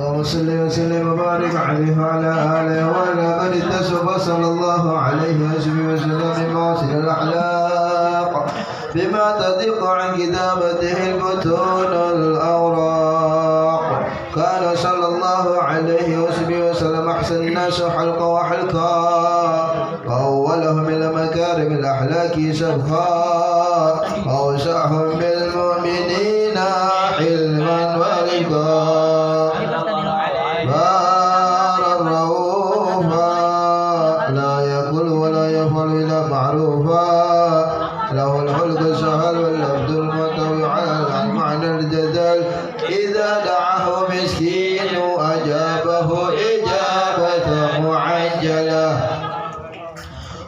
اللهم صل وسلم وبارك عليه وعلى آله وعلى من اتصف صلى الله عليه وسلم بمعصر الأخلاق بما تضيق عن كتابته المتون الأوراق. كان صلى الله عليه وسلم أحسن الناس حلقا وحلقا وأولهم إلى مكارم الأخلاق سبقا وأوسعهم بالمؤمنين حلما ورقا بارا رؤوفا لا يقول ولا يفعل إلا معروفا له الخلق السهل واللفظ المنطوي على المعنى الجدل إذا دعاه مسكين أجابه إجابة معجلة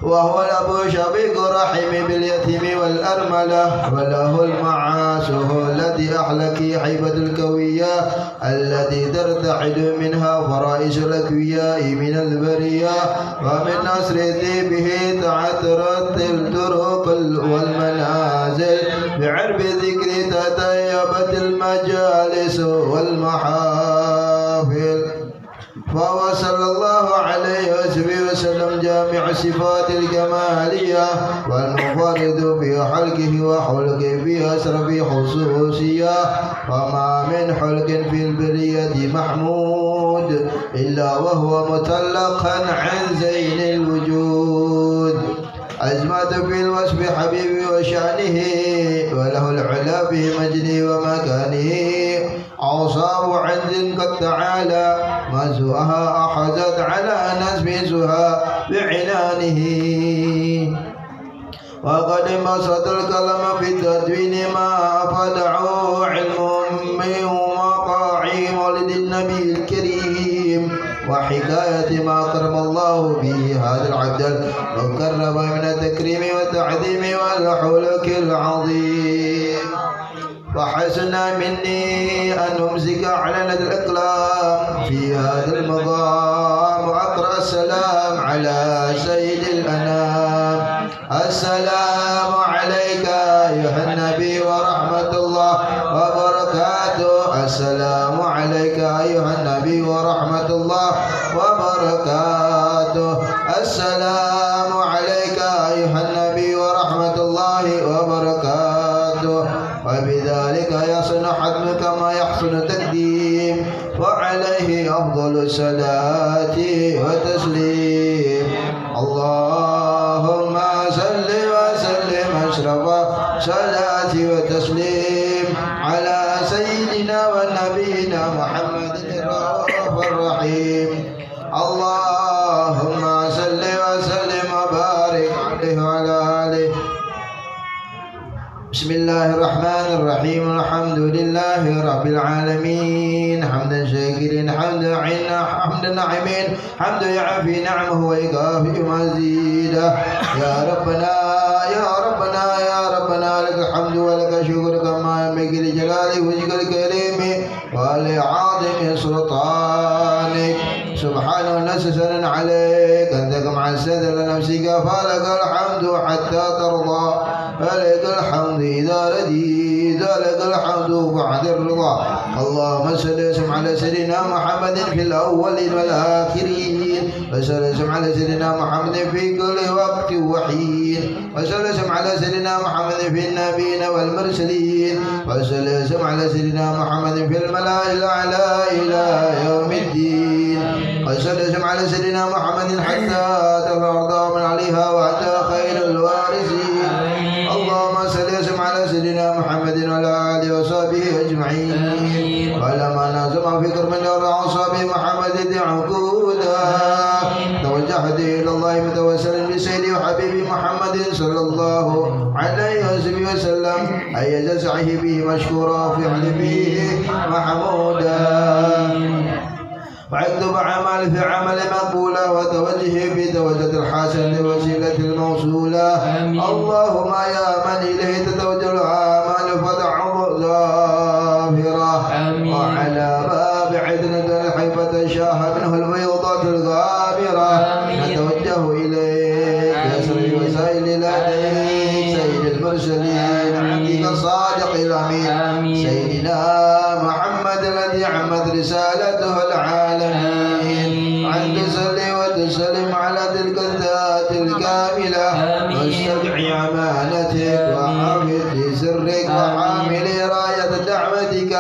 وهو الأب شبيك رحم باليتيم والأرملة وله المعاشه التي أحلك حيبة الكوية التي ترتعد منها فرائش الأكوياء من البرية ومن نصر ذيبه تعترت الطرق والمنازل بعرب ذكر تطيبت المجالس والمحافل. فهو صلى الله عليه وسلم جامع الصفات الكمالية والمفرد في حلقه وحلق في أسرف خصوصية وما من حلق في البرية محمود إلا وهو مطلقا عن زين الوجود. أزمت في الوصف حبيبي وشأنه وله العلا في مجده ومكانه أوصاب عنز قد تعالى مزوها أحزت على نسبسها بعنانه وقد انبسط الكلام في التدوين ما فدعوا علم من وقاع مولد النبي الكريم وحكاية ما أكرم الله به هذا العبد المكرم من التكريم والتعظيم والخلق العظيم. فحسن مني أن أمسك على ند الإقلام في هذا المقام وأقرأ السلام على سيد الأنام. السلام عليك أيها النبي ورحمة الله وبركاته. السلام عليك أيها النبي ورحمة الله وبركاته. السلام عليك أيها النبي ورحمة الله وبركاته. وبذلك يصن حتم كما يحسن تقديم وعليه أفضل الصلاة وتسليم. اللهم صل وسلم أشرف صلاة وتسليم على سيدنا ونبينا محمد الرؤوف الرحيم. اللهم صل وسلم وبارك عليه وعلى آله. بسم الله الرحمن الرحيم. الحمد لله رب العالمين حمدا شاكرين حمدا عنا حمدا ناعمين حمدا يعفي نعمه ويكافئ مزيده. يا ربنا يا ربنا يا ربنا لك الحمد ولك الشكر كما ينبغي لجلال وجهك الكريم ولعظيم سلطانك. سبحان ونسسنا عليك أنت كما عسيت لنفسك فلك الحمد حتى ترضى فلك الحمد إذا رديت لك الحمد بعد الرضا. اللهم صل وسلم على سيدنا محمد في الأولين والآخرين وصل وسلم على سيدنا محمد في كل وقت وحين وصل وسلم على سيدنا محمد في النبيين والمرسلين وصل وسلم على سيدنا محمد في الملائكة الأعلى إلى يوم الدين وصل وسلم على سيدنا محمد حتى ترضى من عليها وأنت خير الوارثين. اللهم صل وسلم على سيدنا محمد وعلى آله وصحبه أجمعين. ولما نازم في كرم أصحاب محمد عقودا توجهت إلى الله متوسلا بسيدي وحبيبي محمد صلى الله عليه وسلم أن يجزعه به مشكورا في علمه محمودا واكتب عمل في عمل مقبولا وتوجه بتوجه الحسن وسيلة الموصولة. اللهم يا من إليه تتوجه الأعمال فتعظ ظاهرة وعلى باب عدنة الحيفة شاه منه البيضة الغابرة نتوجه إليك يسر وسائل لديك سيد المرسلين عبدك الصادق الأمين سيدنا محمد الذي عمت رسالته العالمين أن تصلي وتسلم على تلك الذات الكاملة واستودع أمانتك وحافظ سرك وحامل راية دعوتك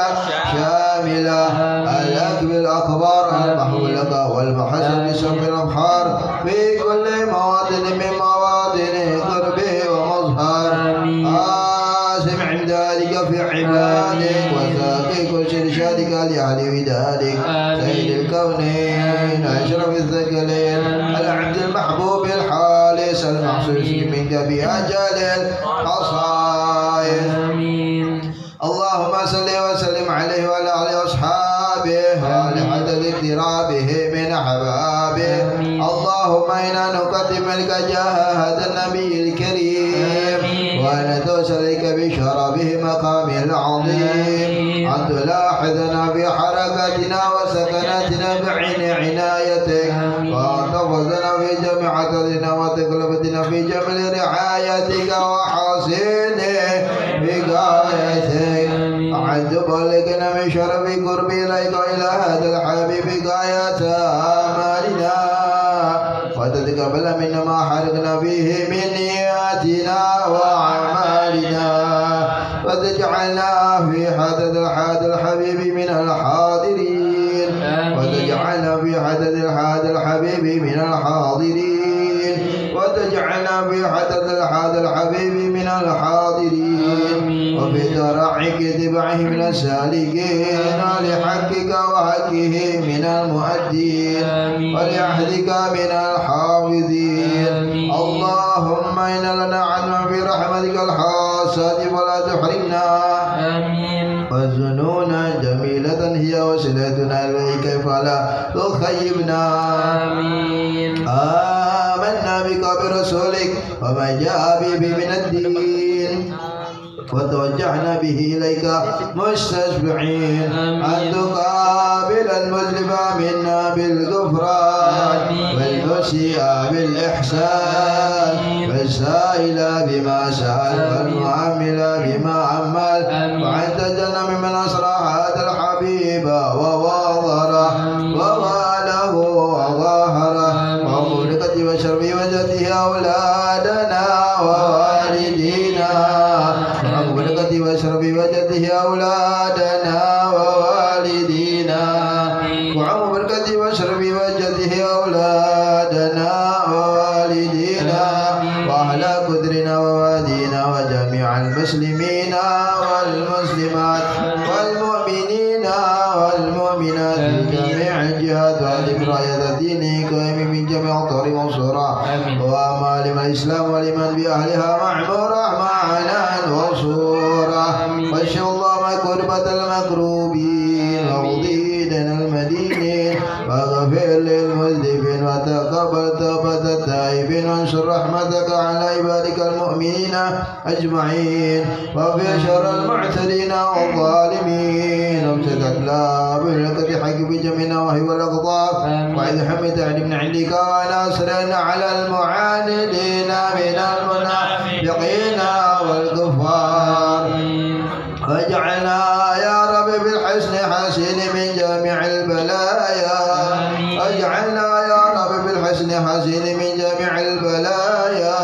شاملة الأكبر الأكبر المحو لك والمحسن بسم الأبحار في كل مواطن من مواطن قربه ومظهر سمع ذلك في عبادك وساقيك وشرشادك لأهل ودادك سيد الكونين أشرف الثقلين العبد المحبوب الحالس المحسوس منك بأجل الحصائص اللهم صل وسلم عليه وعلى آله وأصحابه ولعدد اقترابه من أحبابه اللهم إنا نقدم لك جاه هذا النبي الكريم ونتوسلك بشرفه مقامه العظيم أن تلاحظنا في حركاتنا وسكناتنا بعين عنايتك وأن تحفظنا في جميع عددنا وتقلبتنا في جميع رعايتك وحسين بغايتك أن تبلغنا من شرف قربي إليك إلى هذا الحبيب غاية آمالنا وتتقبل منا ما حرقنا فيه من نياتنا وأعمالنا وتجعلنا في حدد الحبيب من الحاضرين وتجعلنا في حدد الحبيب من الحاضرين وتجعلنا في حدد الحبيب من الحاضرين وفي ترعك اتباعه من السالكين ولحقك وحقه من المؤدين ولعهدك من الحافظين اللهم إن لنا عدما في رحمتك الخاصة فلا تحرمنا والظنون جميلة هي وسيلتنا إليك فلا تخيبنا آمنا بك برسولك وما جاء به من الدين وتوجهنا به إليك مستشفعين أن تقابل المذنب منا بالغفران والمسيء بالإحسان والسائل بما سأل والمعامل بما عمل وأن تجعلنا ممن أسرى هذا الحبيب وواضره وواله وظاهره وملكة وشرف وجده أولادنا ووالدينا وملكة وشرف وجده أولادنا ووالدينا وعم بركة وشرف وجده أولادنا ووالدينا وأهل قدرنا ووادينا وجميع المسلمين والمسلمات والمؤمنين والمؤمنات في جميع الجهات وأدم راية الدين قائم من جميع طور منصورة وأمال الإسلام ولمن بأهلها معمورة معنا وصورة واشف اللهم كربة المكروبين ومضيدنا المدينين واغفر للمذنبين وتقبل توبة التائبين وانشر رحمتك على عبادك المؤمنين أجمعين وفي شر المعتدين والظالمين وامسك أكلاب لك حق بجميع نواهي والأقطاب وإذ حمد من عندك وناصرنا على المعاندين من المنافقين والكفار واجعلنا يا رب بالحسن حسين من جميع البلايا واجعلنا يا رب بالحسن حسين من جميع البلايا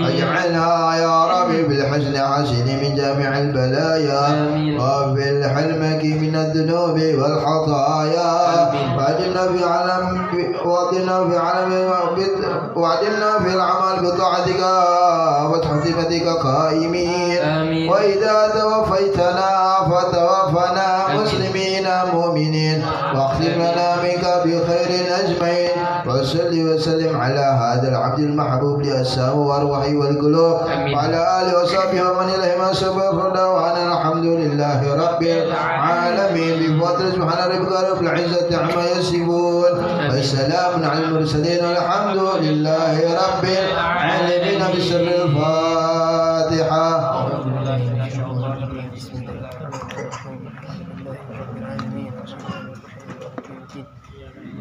واجعلنا يا رب بالحسن حسين من جميع البلايا وبالحلمك من الذنوب والخطايا وعدنا في العمل بطاعتك وتحكمتك قائمين وإذا توفيتنا فتوفنا مسلمين مؤمنين واختم لنا منك بخير أجمعين وصل وسلم على هذا العبد المحبوب لأساه وأرواحه والقلوب وعلى آله وصحبه ومن إليه ما سبق ودعوانا الحمد لله رب العالمين بفضل سبحان ربك رب العزة عما يصفون والسلام على المرسلين والحمد لله رب العالمين بسر الفاتحة.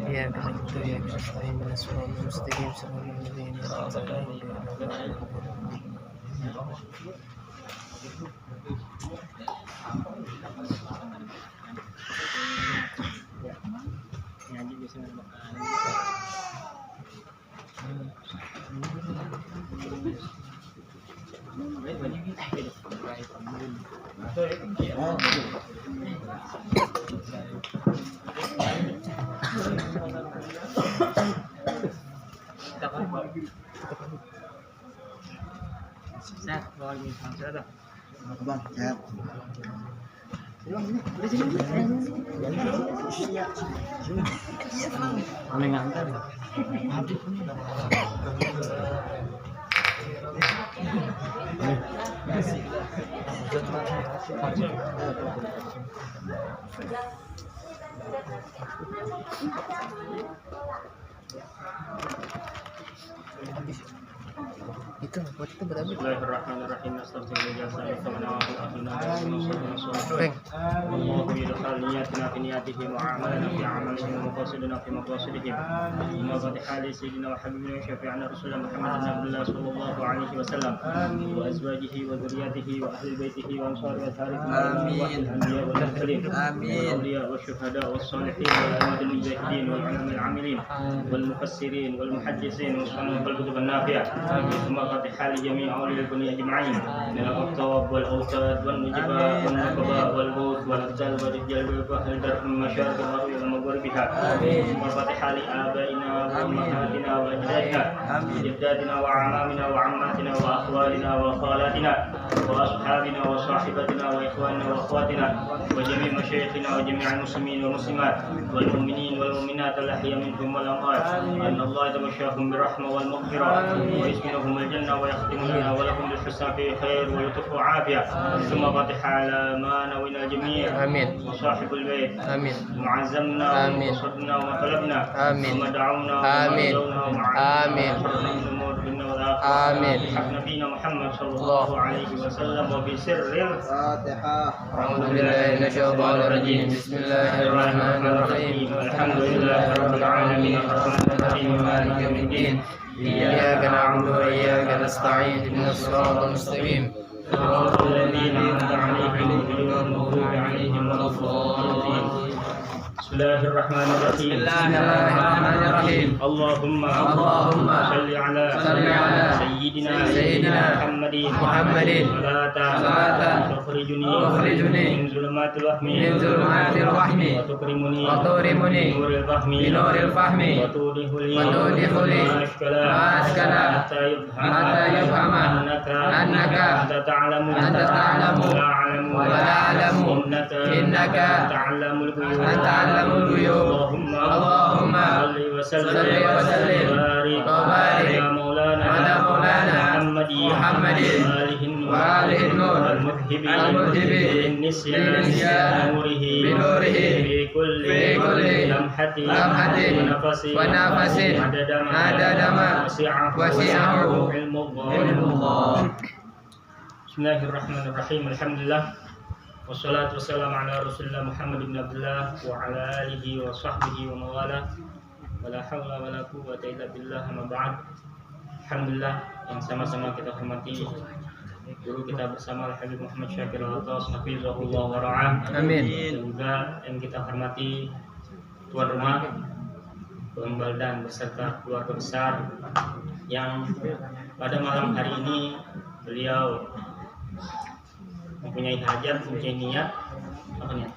إياك نعبد وإياك نستعين اهدنا الصراط المستقيم صراط الذين أنعمت عليهم غير المغضوب عليهم Ngaji biasanya makan. Sehat, bawa lagi sehat dah. Bang, sehat. Boleh ngantar. Itu buat itu berapa? Bismillahirrahmanirrahim. Astagfirullahaladzim. Allahu yadkhal niyatina fi niyatihim wa a'malana fi a'malihim wa maqasidina fi maqasidihim. Wa fatihah li sayyidina wa habibina wa syafi'ina rasulullah Muhammad bin Abdullah sallallahu alaihi wasallam wa azwajihi wa dzurriyyatihi wa ahli baitihi wa ansari wa tharikh wal anbiya wal mursalin wal awliya wa syuhada was salihin wal amadil mujahidin wal ulama al amilin wal mufassirin wal muhaddisin wa sunan wal kutub an nafi'ah. Fatihah li jami' awliya dunya ajma'in min al-aqtab wal awtad wal mujibat wal muqaba wal bud wal abdal wal rijal wal fahl dar masyarq wal maghribiha. Fatihah li abaina wa ummahatina wa ajdadina jaddatina wa amamina wa ammatina wa akhwalina wa khalatina wa ashabina wa sahibatina wa ikhwanina wa akhwatina wa jami' masyayikhina wa jami' al-muslimin wal muslimat wal mu'minin wal mu'minat al-ahya minhum wal amwat. Anna Allah yatabasyahum bir rahmah wal maghfirah wa yasminuhum al-jannah wa yakhtimu lana wa lakum bil husna fi khair wa lutf wa afiyah. Thumma Fatihah ala ma nawina jami'. Amin. Wa sahibul bait. Amin. معزمنا آمين. وصدنا وطلبنا آمين. وما دعونا آمين. آمين آمين. بحق نبينا محمد صلى الله عليه وسلم وبسر الفاتحة. أعوذ بالله من الشيطان الرجيم. بسم الله الرحمن الرحيم. الحمد لله رب العالمين الرحمن الرحيم مالك يوم الدين إياك نعبد وإياك نستعين اهدنا الصراط المستقيم صراط الذين أنعمت عليهم غير المغضوب عليهم ولا الضالين. بسم الله الرحمن الرحيم. Bismillahirrahmanirrahim. اللهم صل على سيدنا محمد صلاة تخرجني من ظلمات الوهم وتكرمني بنور الفهم وتوضح لي ما أشكل حتى يفهم أنك أنت تعلم ولا أعلم إنك تعلم الغيوب. اللهم صل وسلم وبارك على مولانا محمد وآله النور المذهب للنسيان بنوره في كل لمحة ونفس عدد ما وسعه علم الله. Bismillahirrahmanirrahim. Alhamdulillah. Wassalatu wassalamu ala Rasulillah Muhammad bin Abdullah wa ala alihi wa sahbihi wa mawala. Wala hawla wala quwwata illa billah, amma ba'd. Alhamdulillah, yang sama-sama kita hormati guru kita bersama Al-Habib Muhammad Syakir Al-Atas hafizahullah wa ra'ah. Amin. Dan juga yang kita hormati tuan rumah, Bang Baldan beserta keluarga besar yang pada malam hari ini beliau mempunyai hajat, mempunyai niat apa niat?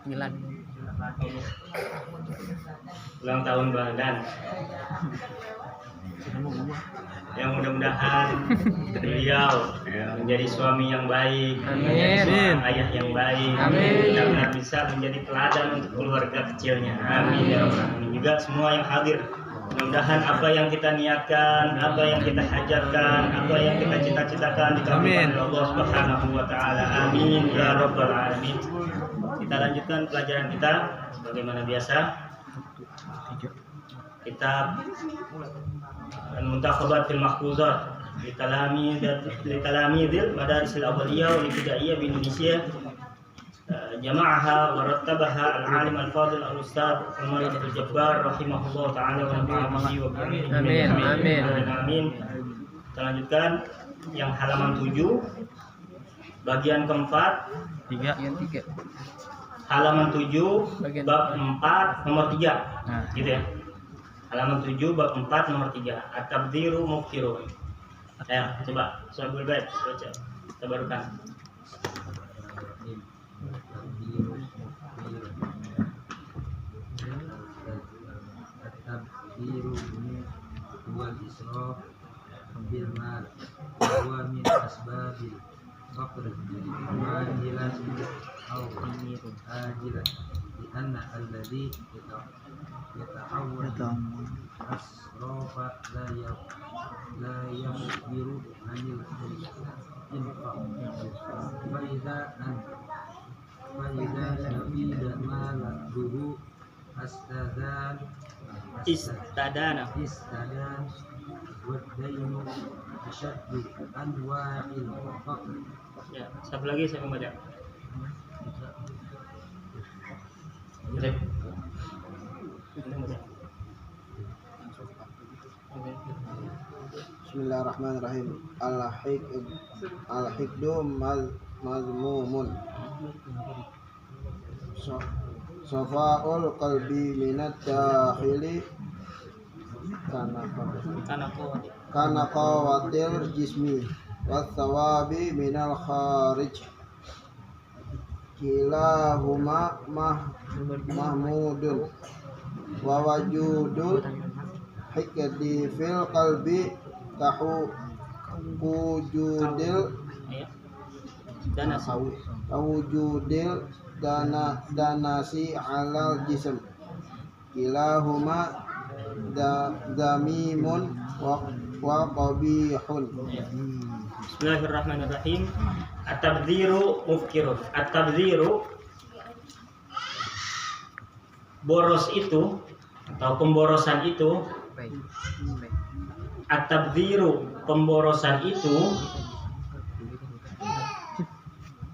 Milan. Ulang tahun Baldan. Yang mudah-mudahan beliau menjadi suami yang baik, Amin. ayah yang baik, Amin. benar-benar bisa menjadi teladan untuk keluarga kecilnya. Amin ya Rabbal alamin. Juga semua yang hadir, mudah-mudahan apa yang kita niatkan, apa yang kita hajatkan, apa yang kita cita-citakan dikabulkan oleh Allah Subhanahu wa taala. Amin ya Rabbal alamin. Kita lanjutkan pelajaran kita sebagaimana biasa. Kitab Al-Muntakhabat fil Mahfuzat li talamidil Madaris al-Awwaliyah wal Ibtidaiyah di Indonesia. Jama'aha wa rattabaha al-alim al-fadil al-ustaz Umar Abdul Jabbar rahimahullah ta'ala wa nafa'ana bihi wa bihi. Amin. Amin. Amin. Kita lanjutkan yang halaman 7 bagian keempat, Yang 3. halaman 7 Bagian bab 4 nomor 3. Nah, Gitu ya. Halaman 7 bab 4 nomor 3. At-tabdziru muftirun. Ya, coba Sohibul Bait baca. Tabarukan. At-tabdziru wal israf bil mal wa min asbabil faqr ajilan aw ajilan li anna alladhi yata'awwad asrafa la yasbiru anil infaq fa idza nafida malahu istadana wadainu asyaddu anwa'il faqr. Ya, satu lagi saya membaca. Baik. Bismillahirrahmanirrahim. Al-hikdu mazmumun. Safa'ul qalbi minat dakhili kana qawatil jismi wathawabi minal kharij kilahuma mahmudun wa wajudul hikdi fil qalbi wujudil danasi alal jism kilahuma damimun wa qabihun. Bismillahirrahmanirrahim. At-tabdziru mufkirun. At-tabdziru, boros itu atau pemborosan itu. At-tabdziru, pemborosan itu.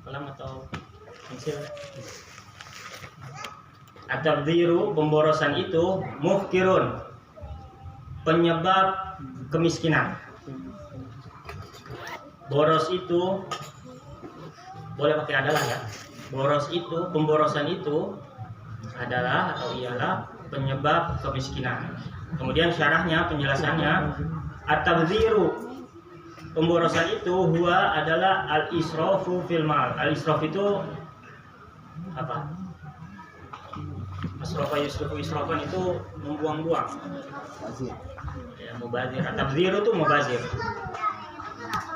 Kalam atau pensil. At-tabdziru, pemborosan itu mufkirun, penyebab kemiskinan. Boros itu boleh pakai adalah ya. Boros itu, pemborosan itu adalah atau ialah penyebab kemiskinan. Kemudian syarahnya, penjelasannya, at-tabdziru, pemborosan itu huwa adalah al-israfu fil mal. Al-israf itu apa? Asrafa yusrifu israfan itu membuang-buang. Ya, mubazir. At-tabdziru itu mubazir.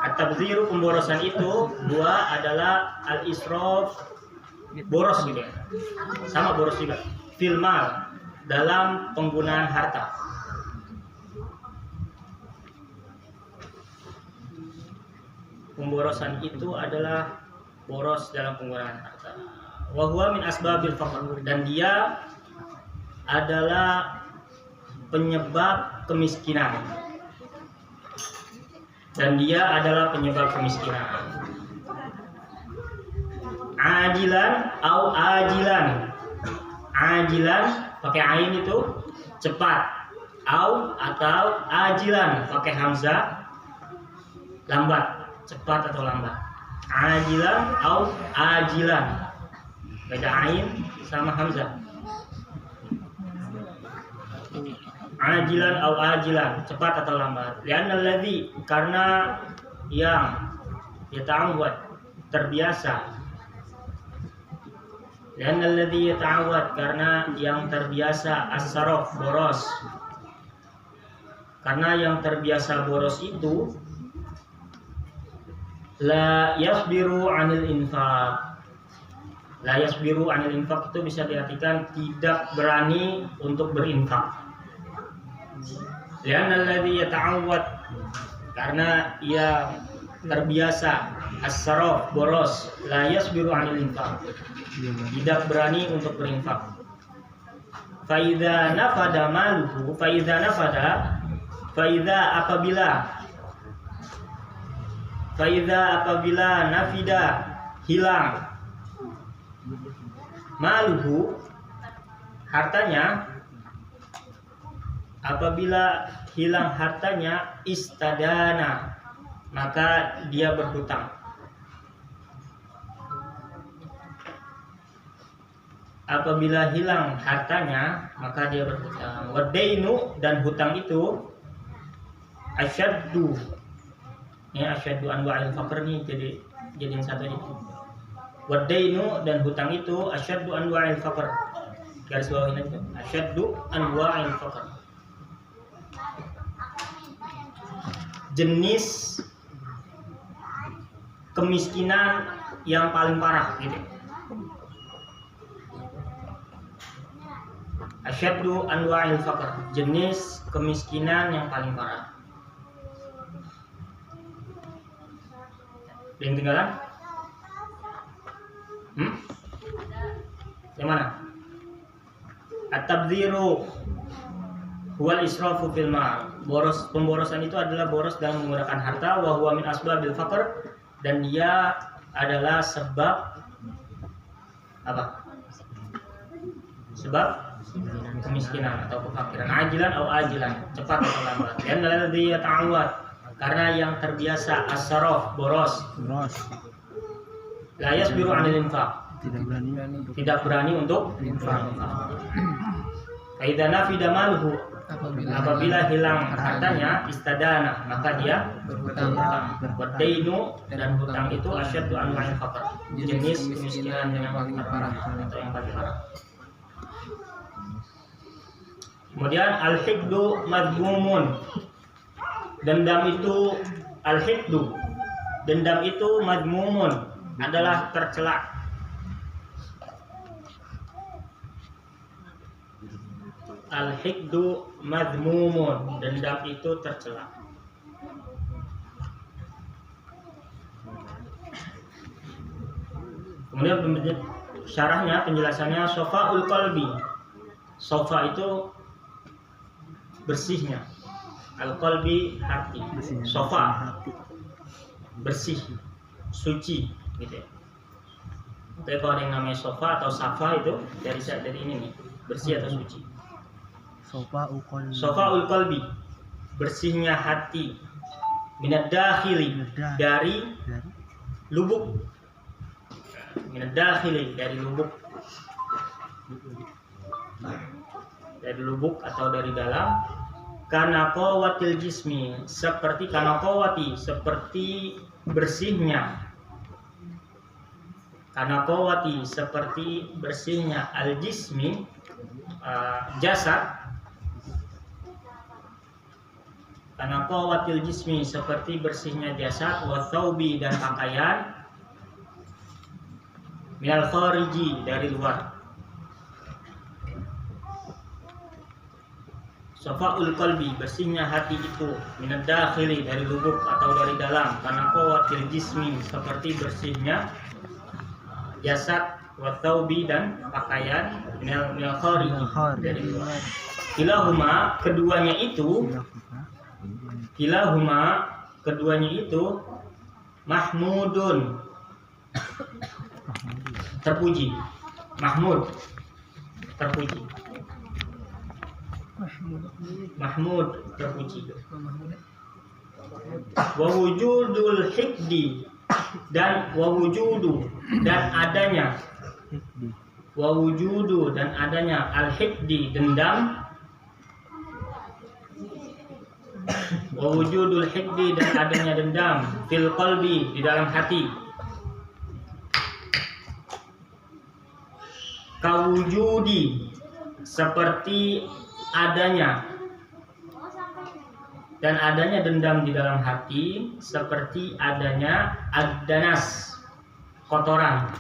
At-tabdziru, pemborosan itu dua adalah al-israf, boros gitu ya. Sama boros juga. Fil mal, dalam penggunaan harta. Pemborosan itu adalah boros dalam penggunaan harta. Wa huwa min asbabil faqr, dan dia adalah penyebab kemiskinan. Dan dia adalah penyebab kemiskinan. Ajilan au ajilan. Ajilan pakai ain itu cepat. Au atau ajilan pakai hamzah lambat, cepat atau lambat. Ajilan au ajilan. Beda ain sama hamzah. Ajilan au ajilan, cepat atau lambat. Li'anna alladhi, karena yang yata'awwad, terbiasa. Li'anna alladhi yata'awwad, karena yang terbiasa as-saraf, boros. Karena yang terbiasa boros itu la yasbiru 'anil infaq. La yasbiru 'anil infaq itu bisa diartikan tidak berani untuk berinfak. Li'anna alladhi yata'awwad, karena ia terbiasa as-saraf, boros, la yasbiru 'anil infaq, tidak berani untuk berinfak. Fa idza nafada maluhu, fa idza nafada, fa idza apabila nafida, hilang, maluhu, hartanya, apabila hilang hartanya, istadana, maka dia berhutang. Apabila hilang hartanya, maka dia berhutang. Wadainu, dan hutang itu asyaddu. Ini asyaddu anwa'il faqr nih, jadi satu itu. Wadainu, dan hutang itu asyaddu anwa'il faqr. Garis bawahin aja. Asyaddu anwa'il faqr. Jenis kemiskinan yang paling parah gitu. Asyaddu anwa'il faqr, jenis kemiskinan yang paling parah. Yang tinggalan? Yang mana? At-tabdziru huwal israfu fil mal. Pemborosan itu adalah boros dalam menggunakan harta, wa huwa min asbabil faqr, dan dia adalah sebab apa? Sebab kemiskinan atau kefakiran, ajilan atau ajilan, cepat atau lambat. Dan alladzi yata'awwad, karena yang terbiasa as-saraf, boros, la yasbiru 'anil infaq, tidak berani untuk infak. Fa idza nafida maluhu, apabila hilang hartanya, istadana, maka dia berhutang. Wadainu, dan hutang itu asyaddu anwa'il faqr, jenis kemiskinan yang paling parah atau yang paling parah. Kemudian al-hiqdu madhmumun, dendam itu al-hiqdu, dendam itu madhmumun, adalah tercela. Al-hiqdu madhmumun, dendam itu tercela. Kemudian syarahnya, penjelasannya, sofaul qalbi. Sofa itu bersihnya, al-qalbi hati, sofa bersih, suci gitu ya. Tapi kalau ada yang namanya sofa atau safa itu dari ini nih, bersih atau suci. Sofaul qalbi, bersihnya hati, minad dakhili, dari lubuk, minad dakhili, dari lubuk, dari lubuk atau dari dalam. Kana qawatil jismi, seperti kana qawati, seperti bersihnya, kana qawati, seperti bersihnya al jismi, jasad. Kana qawatil jismi, seperti bersihnya jasad, wa thawbi, dan pakaian, minal khariji, dari luar. Sofaul qalbi, bersihnya hati itu, minad dakhili, dari lubuk atau dari dalam. Kana qawatil jismi, seperti bersihnya jasad, wa thawbi, dan pakaian, minal khariji, dari luar. Kilahuma, keduanya itu mahmudun, terpuji. Mahmud, terpuji. Mahmud, terpuji. Wa wujudul hikdi, dan wa wujudu, dan adanya, wa wujudu, dan adanya al hikdi, dendam, wa wujudul hikdi, dan adanya dendam, fil qalbi, di dalam hati. Kawujudi, seperti adanya, dan adanya dendam di dalam hati, seperti adanya ad-danas, kotoran,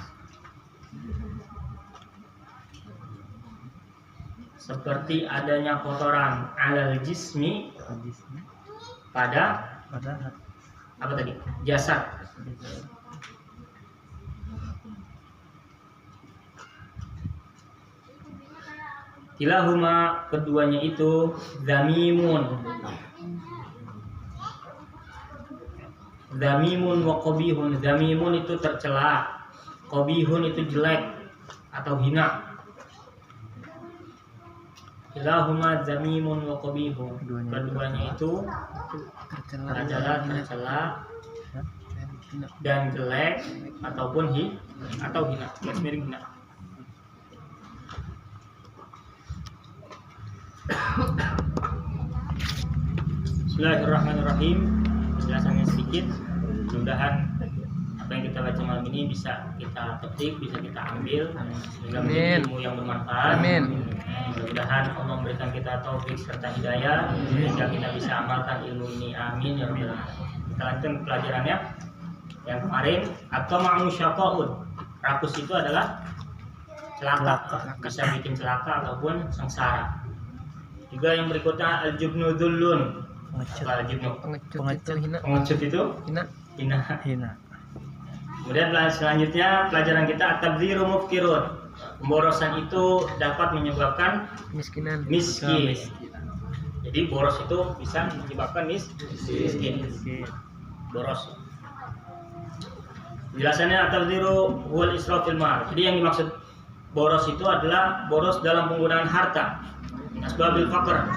seperti adanya kotoran, alal jismi, pada apa tadi, jasad. Kilahuma, keduanya itu dzamimun, dzamimun wa qabihun. Dzamimun itu tercela, qabihun itu jelek atau hina. Kilahuma zamimun wa qabihun. Keduanya itu adalah tercela dan jelek ataupun hina. Garis miring hina. Bismillahirrahmanirrahim. Penjelasannya sedikit. Mudah-mudahan apa yang kita baca malam ini bisa kita petik, bisa kita ambil sehingga menjadi ilmu yang bermanfaat. Amin. Mudah-mudahan Allah memberikan kita taufik serta hidayah sehingga kita bisa amalkan ilmu ini. Amin ya rabbal alamin. Kita lanjutkan pelajarannya yang kemarin. Atau ma'musyaqaun. Rakus itu adalah celaka, bisa bikin celaka ataupun sengsara. Juga yang berikutnya al-jubnu dhullun. Pengecut itu hina. Kemudian selanjutnya pelajaran kita at-tabdziru mufkirun. Pemborosan itu dapat menyebabkan miskin. Jadi boros itu bisa menyebabkan miskin. Boros. Penjelasannya at-tabdziru wal israfil mal. Jadi yang dimaksud boros itu adalah boros dalam penggunaan harta. Asbabil faqr.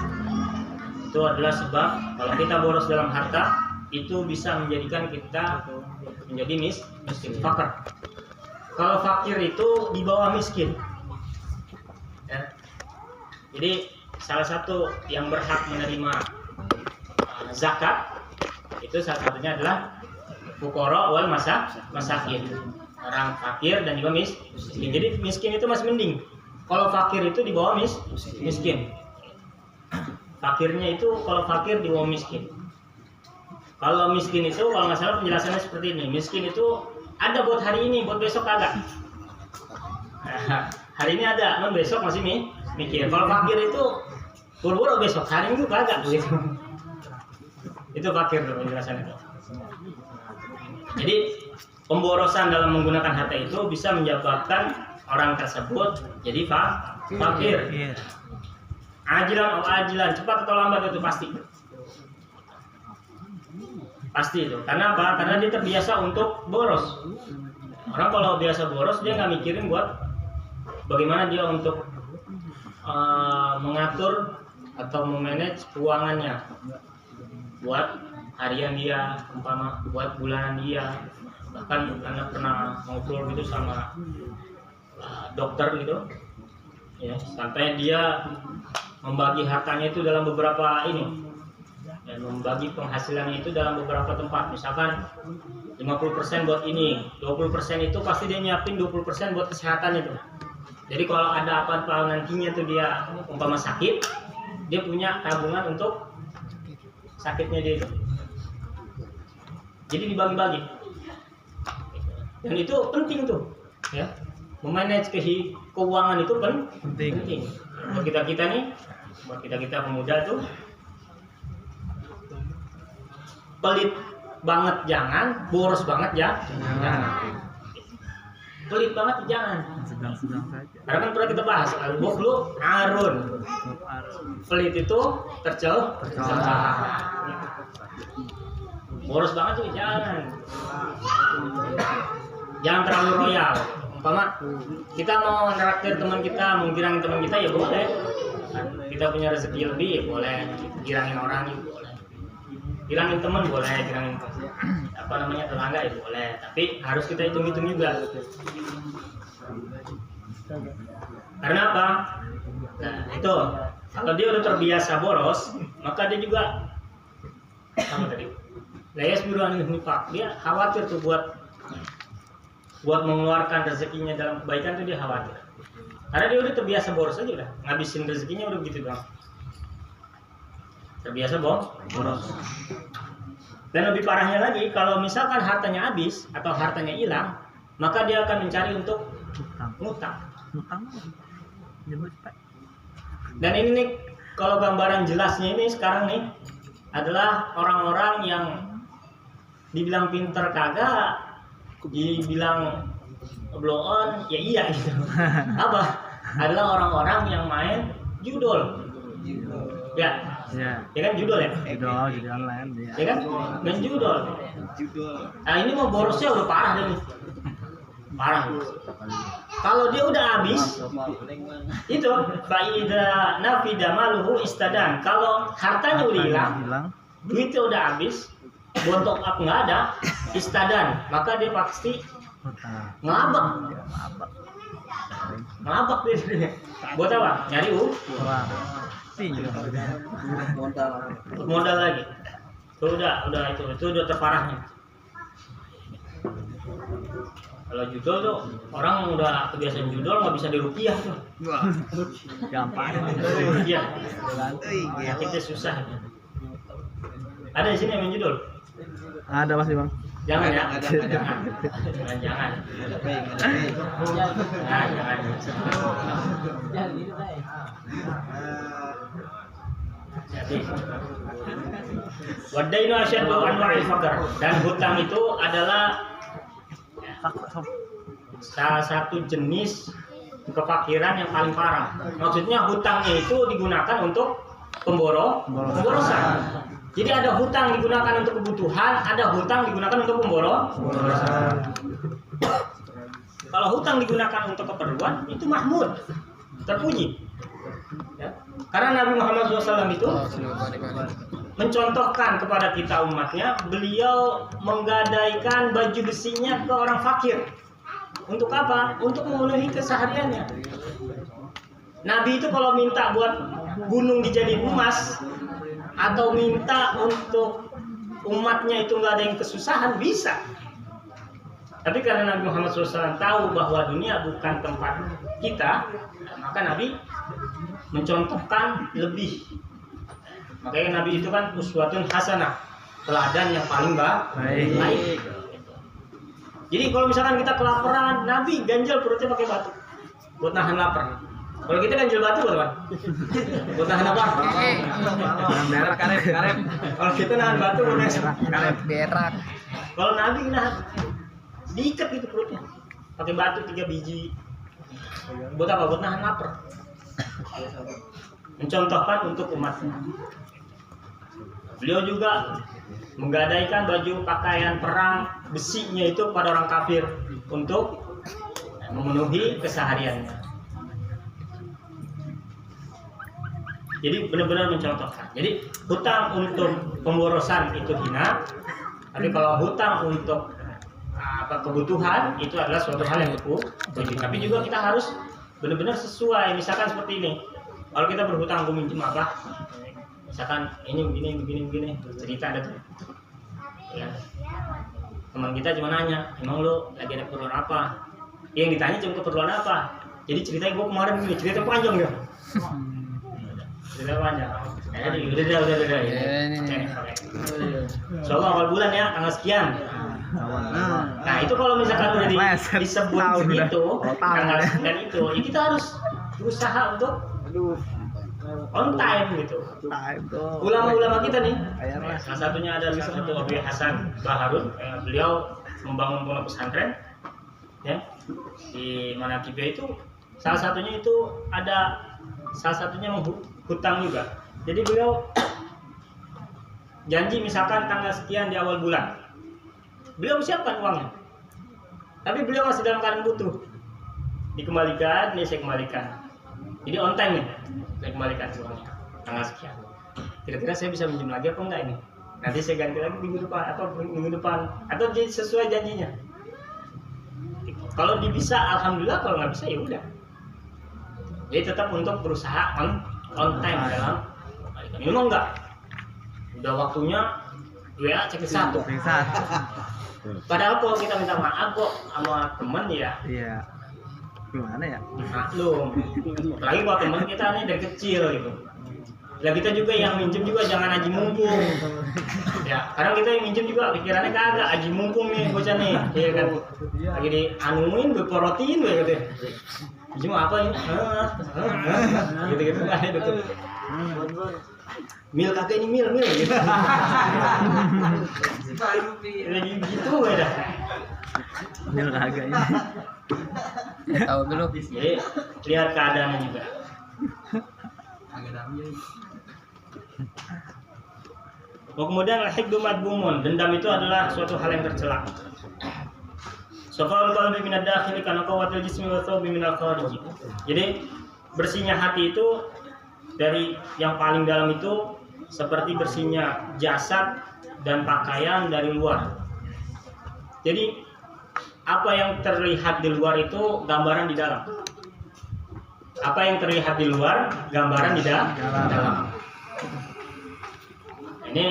Itu adalah sebab kalau kita boros dalam harta itu bisa menjadikan kita menjadi miskin, fakir. Kalau fakir itu di bawah miskin. Ya. Jadi salah satu yang berhak menerima zakat itu salah satunya adalah fuqara wal masakin. Orang fakir dan juga miskin. Jadi miskin itu masih mending. Kalau fakir itu di bawah miskin. Fakirnya itu kalau fakir di bawah miskin. Kalau miskin itu kalau nggak salah penjelasannya seperti ini. Miskin itu ada buat hari ini, buat besok kagak. Hari ini ada, non besok masih mikir. Kalau fakir itu buru-buru besok, hari ini kagak begitu. Itu fakir tuh penjelasannya. Jadi pemborosan dalam menggunakan harta itu bisa menyebabkan orang tersebut jadi fakir. Ajilan atau ajilan, cepat atau lambat itu pasti itu. Karena apa? Karena dia terbiasa untuk boros. Orang kalau biasa boros dia nggak mikirin buat bagaimana dia untuk mengatur atau memanage keuangannya, buat harian dia, umpama buat bulanan dia. Bahkan karena pernah ngobrol gitu sama dokter gitu, ya sampai dia membagi hartanya itu dalam beberapa dan membagi penghasilannya itu dalam beberapa tempat. Misalkan 50% buat ini, 20% itu pasti dia nyiapin 20% buat kesehatan itu. Jadi kalau ada apa-apa nantinya tuh dia umpama sakit, dia punya tabungan untuk sakitnya dia itu. Jadi dibagi-bagi. Dan itu penting tuh, ya. Memanage keuangan itu penting. Buat kita pemuda tuh pelit banget jangan, boros banget ya jangan. Pelit banget jangan. Sedang-sedang saja. Karena kan pernah kita bahas al-bukhlu arun. Pelit itu tercela. Boros banget tuh jangan. Jangan terlalu royal. Umpama kita mau nraktir teman kita, mau girangin teman kita ya boleh. Kita punya rezeki lebih ya boleh. Girangin orang ya boleh. Girangin teman boleh, girangin tetangga ya boleh. Tapi harus kita hitung-hitung juga. Karena apa? Nah itu kalau dia udah terbiasa boros, maka dia juga sama tadi. Layas biruan nifaq, dia khawatir tuh buat mengeluarkan rezekinya dalam kebaikan tuh dia khawatir. Karena dia udah terbiasa boros aja udah, ngabisin rezekinya udah begitu doang. Terbiasa boros. Dan lebih parahnya lagi, kalau misalkan hartanya habis atau hartanya hilang, maka dia akan mencari untuk ngutang. Dan ini nih, kalau gambaran jelasnya ini sekarang nih adalah orang-orang yang dibilang pinter kagak, dibilang blow on ya iya gitu. Apa? Adalah orang-orang yang main judol. Ya kan judol ya? Judol online dia. Ya kan? Main judol. Nah ini mau borosnya udah parah nih. parah. Kalau dia udah habis, itu faida nafida maluhu istadan. Kalau hartanya udah hilang, duitnya udah habis, buat top up nggak ada, istadan, maka dia pasti ngelabak dia. Buat apa? Nyari modal lagi. Itu udah terparahnya. Kalau judol tuh orang yang udah kebiasaan judol nggak bisa di rupiah tuh. Gampang. Rupiah. Kita susah. Ada di sini yang main judol? Ada pasti bang. Jangan ya. Ada. Jangan. Jadi wadainu asyaddu anwa'il faqr, dan hutang itu adalah salah satu jenis kefakiran yang paling parah. Maksudnya hutangnya itu digunakan untuk pemborosan. Jadi ada hutang digunakan untuk kebutuhan, ada hutang digunakan untuk pemborosan. Kalau hutang digunakan untuk keperluan, itu mahmud, terpuji. Ya. Karena Nabi Muhammad SAW itu mencontohkan kepada kita umatnya, beliau menggadaikan baju besinya ke orang fakir. Untuk apa? Untuk memenuhi kesehariannya. Nabi itu kalau minta buat gunung dijadiin emas, atau minta untuk umatnya itu nggak ada yang kesusahan, bisa. Tapi karena Nabi Muhammad SAW tahu bahwa dunia bukan tempat kita, maka Nabi mencontohkan lebih. Makanya Nabi itu kan uswatun hasanah, teladan yang paling baik. Jadi kalau misalkan kita kelaparan, Nabi ganjal perutnya pakai batu buat nahan lapar. Kalau kita ganjil batu buat apa? Buat nahan apa? Karet. Kalau kita nahan batu buat karet berak. Kalau Nabi nahan diikat gitu perutnya, pakai batu 3 biji. Buat apa? Buat nahan lapar. Mencontohkan untuk umatnya. Beliau juga menggadaikan baju pakaian perang besinya itu pada orang kafir untuk memenuhi kesehariannya. Jadi benar-benar mencontohkan. Jadi hutang untuk pemborosan itu hina, tapi kalau hutang untuk kebutuhan itu adalah suatu hal yang terpuji. Tapi juga kita harus benar-benar sesuai. Misalkan seperti ini, kalau kita berhutang, gue minjem apa? Misalkan ini begini, cerita ada tuh. Ya. Teman kita cuma nanya, emang lo lagi ada keperluan apa? Yang ditanya cuma keperluan apa? Jadi ceritanya gue kemarin gini, cerita panjang ya. Cerita panjang. Jadi udah. Soalnya awal bulan ya, tanggal sekian. Nah itu kalau misalkan udah disebut begitu, tanggal sekian itu, ya kita harus berusaha untuk on time gitu. Ulama-ulama kita nih, salah satunya ada Abu Hasan Baharun, beliau membangun pondok pesantren, ya di Manakibah itu. Salah satunya hutang juga. Jadi beliau janji misalkan tanggal sekian di awal bulan, beliau siapkan uangnya. Tapi beliau masih dalam keadaan butuh. Dikembalikan, saya kembalikan. Jadi on time nih, saya kembalikan uangnya tanggal sekian. Kira-kira saya bisa minjem lagi apa enggak ini? Nanti saya ganti lagi minggu depan atau jadi sesuai janjinya. Kalau bisa, alhamdulillah. Kalau nggak bisa ya udah. Jadi tetap untuk berusaha on time dalam kembalikan. Ini enggak. Udah waktunya WA cek satu. Padahal kalau kita minta maaf kok sama temen ya. Iya. Gimana ya? Maklum. Apalagi kalau temen kita nih dari kecil gitu. Lah kita juga yang minjem juga jangan aji mumpung. Ya, kadang kita yang minjem juga pikirannya kagak aji mumpung nih bocah nih. Iya kan. Lagi di anuin berporotin gue gitu. Minjem apa ini? Gitu-gitu kan itu tuh. Mil kakek ini mil gitu. Lagi gitu dah. Mil kakek ini. Tahu dulu. Jadi lihat keadaannya juga. Kemudian al-hikdu madbumun, dendam itu adalah suatu hal yang tercela. Safa'ul qalbi minad dakhili kana qawatil jismi wa thawbi minal khariji. Jadi bersihnya hati itu dari yang paling dalam itu seperti bersihnya jasad dan pakaian dari luar. Jadi apa yang terlihat di luar itu gambaran di dalam. Apa yang terlihat di luar gambaran di dalam. Ini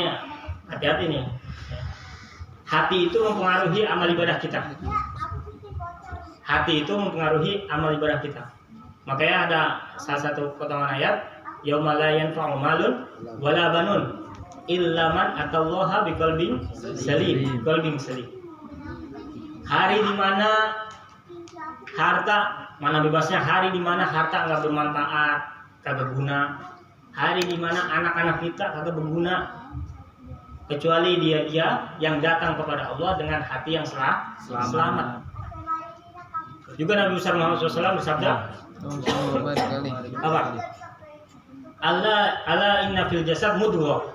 hati-hati nih. Hati itu mempengaruhi amal ibadah kita. Hati itu mempengaruhi amal ibadah kita. Makanya ada salah satu potongan ayat, yauma la yanfa'u malun wala banun illa man atallaha biqalbin salim, qalbin salim. Hari di mana harta, mana bebasnya hari di mana harta enggak bermanfaat, kagak berguna. Hari di mana anak-anak kita kagak berguna. Kecuali dia yang datang kepada Allah dengan hati yang selamat. Juga Nabi besar Muhammad SAW bersabda, apa? Allah inna fil jasad mudghah.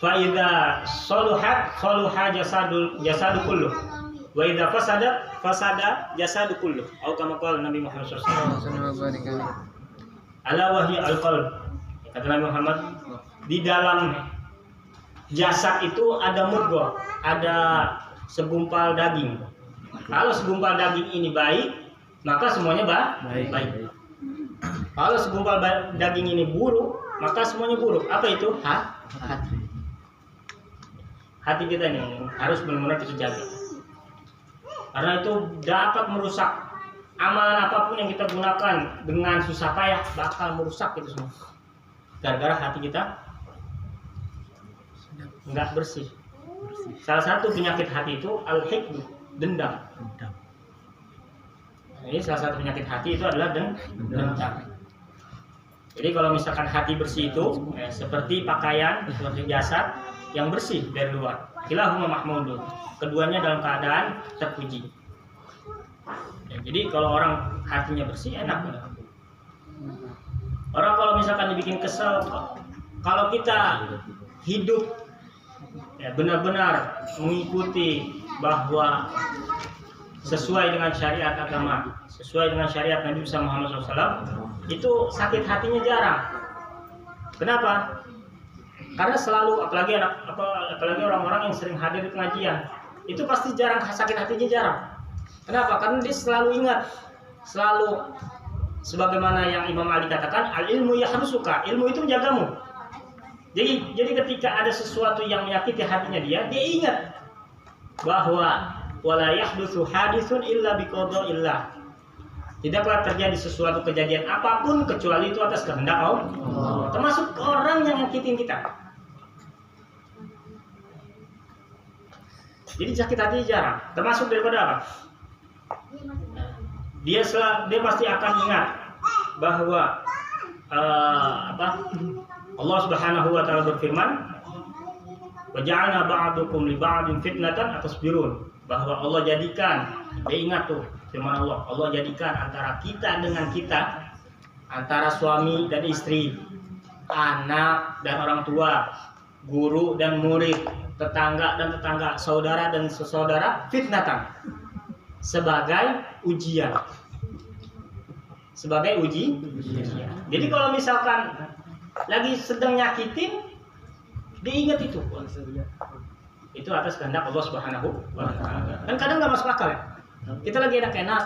Fa idza saluha jasadu kullu. Wa idza fasada jasadu kullu. Atau kama qala Nabi Muhammad SAW. Ala wahya al-qalb. Kata Nabi Muhammad, di dalam jasad itu ada mudghah, ada segumpal daging. Kalau segumpal daging ini baik, maka semuanya baik. Kalau segumpal daging ini buruk, maka semuanya buruk. Apa itu? Hati. Hati kita ini harus benar-benar kita jaga. Karena itu dapat merusak amalan apapun yang kita gunakan dengan susah payah, bakal merusak itu semua. Gara-gara hati kita nggak bersih. Salah satu penyakit hati itu al-hikd, dendam. Ini salah satu penyakit hati itu adalah dendam. Jadi kalau misalkan hati bersih itu seperti pakaian, seperti jasad yang bersih dari luar. Kilahuma mahmudun. Keduanya dalam keadaan terpuji. Jadi kalau orang hatinya bersih enak. Orang kalau misalkan dibikin kesel, kalau kita hidup benar-benar mengikuti bahwa sesuai dengan syariat agama, sesuai dengan syariat Nabi Muhammad SAW, itu sakit hatinya jarang. Kenapa? Karena selalu, apalagi orang-orang yang sering hadir di pengajian, itu pasti jarang sakit hatinya jarang. Kenapa? Karena dia selalu ingat, selalu sebagaimana yang Imam Ali katakan, al ilmu yahrusuka, ilmu itu menjagamu. Jadi ketika ada sesuatu yang menyakiti hatinya dia ingat bahwa wala yahdutsu haditsun illa biqada'illah. Tidaklah terjadi sesuatu kejadian apapun kecuali itu atas kehendak Allah. Termasuk orang yang nyakitin kita. Jadi sakit hati jarang. Termasuk daripada apa? Dia pasti akan ingat bahwa Allah Subhanahu wa taala berfirman, "Wa ja'alna ba'dukum li ba'din fitnatan atasbirun." Bahwa Allah jadikan, dia ingat tuh firman Allah, Allah jadikan antara kita dengan kita, antara suami dan istri, anak dan orang tua, guru dan murid, tetangga dan tetangga, saudara dan saudara, fitnatan, sebagai ujian. Sebagai ujian. Jadi kalau misalkan lagi sedang nyakitin, diingat itu atas kehendak Allah Subhanahu wa taala. Kan kadang nggak masuk akal ya. Kita lagi enak-enak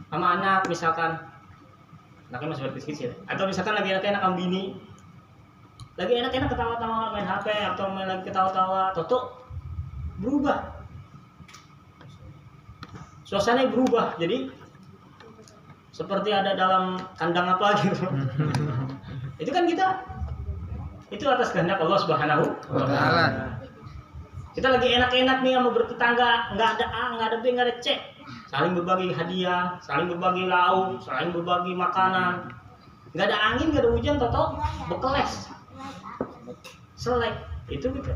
sama anak, misalkan anaknya masih kecil, atau misalkan lagi enak-enak sama bini, lagi enak-enak ketawa-tawa main HP atau lagi ketawa-tawa, toto berubah, suasananya berubah, jadi seperti ada dalam kandang apa gitu. Itu kan itu atas kehendak Allah Subhanahu wa taala. Kita lagi enak-enak nih sama bertetangga, nggak ada A, nggak ada B, nggak ada C, saling berbagi hadiah, saling berbagi lauk, saling berbagi makanan, nggak ada angin, nggak ada hujan, toto bekeles, selek, itu gitu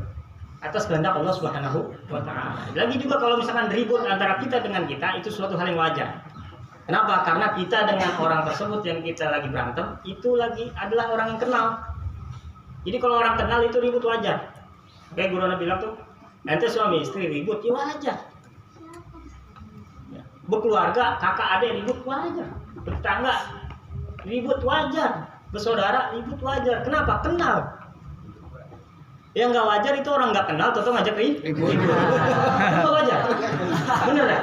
atas kehendak Allah Subhanahu wa taala. Lagi juga kalau misalkan ribut antara kita dengan kita, itu suatu hal yang wajar. Kenapa? Karena kita dengan orang tersebut yang kita lagi berantem, itu lagi adalah orang yang kenal. Jadi kalau orang kenal itu ribut wajar. Kayak guru bilang tuh, ente suami istri ribut, ya wajar. Berkeluarga, kakak adik ribut wajar. Bertetangga ribut wajar. Bersaudara ribut wajar. Kenapa? Kenal. Yang nggak wajar itu orang nggak kenal, atau ngajak ribut. Itu nggak wajar. Bener ya?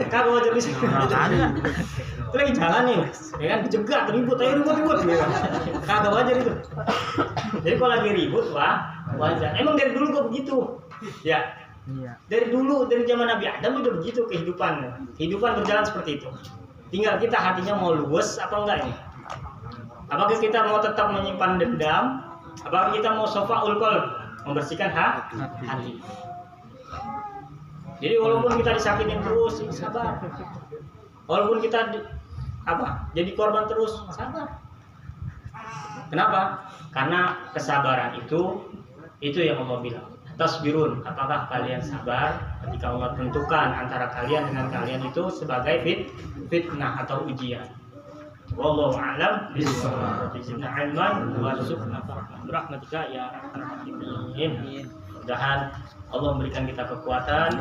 Kagak wajar bisa. Itu lagi jalan nih, ya kan? Dicegat, ribut, ayo ribut. Ya. Kagak wajar itu. Jadi kalau lagi ribut, wah wajar. Emang dari dulu kok begitu? Ya. Dari dulu, dari zaman Nabi Adam udah begitu kehidupan. Kehidupan berjalan seperti itu. Tinggal kita hatinya mau luwes apa enggak ini? Apakah kita mau tetap menyimpan dendam? Apakah kita mau sofaul qalb, membersihkan hati? Jadi walaupun kita disakitin terus, sabar. Walaupun kita jadi korban terus, sabar. Kenapa? Karena kesabaran itu yang Allah bilang. Tasbirun, apakah kalian sabar ketika Allah tentukan antara kalian dengan kalian itu sebagai fitnah atau ujian. Wallahu a'lam bishawab. Bismillah ilman warzuqna rahmatika ya arhamar rahimin. Mudah-mudahan Allah memberikan kita kekuatan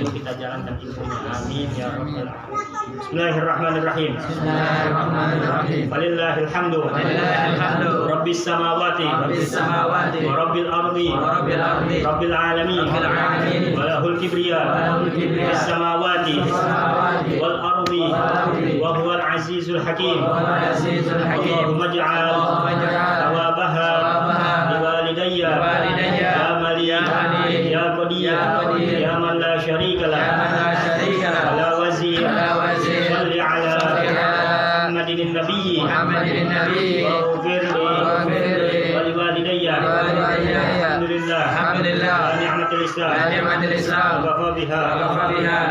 untuk kita jalankan ilmunya. Amin ya rabbal alamin. Bismillahirrahmanirrahim. Walillahil hamdu. Rabbis samawati wa rabbil ardi rabbil alamin. Wa lahul kibriya fis samawati wal ardi wa huwal azizul hakim. Allahumma ij'al thawabaha liwalidayya ya mali ya qadir ya man la syarika lah ala wazir salli ala Muhammadin nabiyyi wa ghfirli wa liwalidayya alhamdulillah wa ni'matul islam wa kafa biha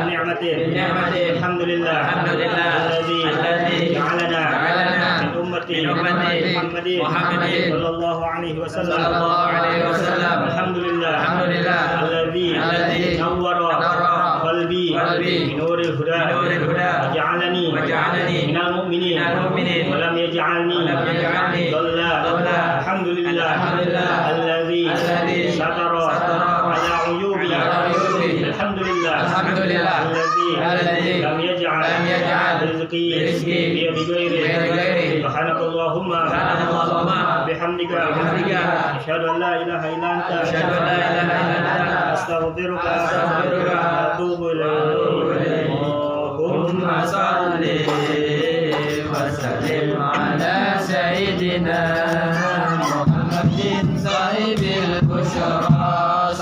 ni'matin alhamdulillah alladzi ja'alana min ummati Muhammadin sallallahu alaihi wasallam alhamdulillah alladzi nawwara qalbi min nuril huda waja'alani minal mu'minin wa lam yaj'alni dhalla alhamdulillah alladzi satara ala uyubi alhamdulillah alladzi lam yaj'al rizqi bi ghairi subhanakallahumma bihamdika asyhadu an la ilaha illa anta astaghfiruka wa atubu ilaik. Allahumma shalli wa sallim ala sayyidina Muhammadin sahibil busyara.